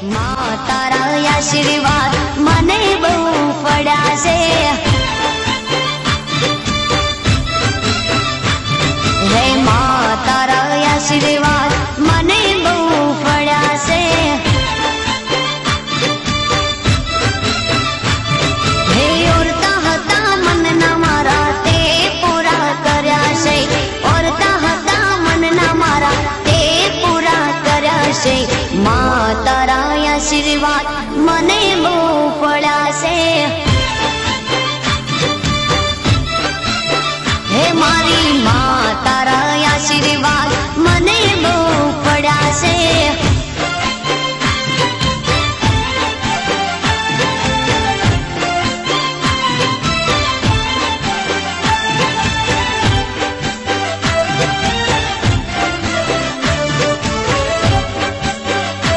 માં તારા આશીર્વાદ મને બહુ પડ્યા છે। હે માં તારા આશીર્વાદ મને બહુ પડ્યા છે। હે ઓરતા હતા મનના મારા તે પૂરા કર્યા છે। ઓરતા હતા મનના મારા તે પૂરા કર્યા છે। માં તારા આશીર્વાદ મને બહુ પડ્યા છે। હે મારી માં તારા આશીર્વાદ મને બહુ પડ્યા છે।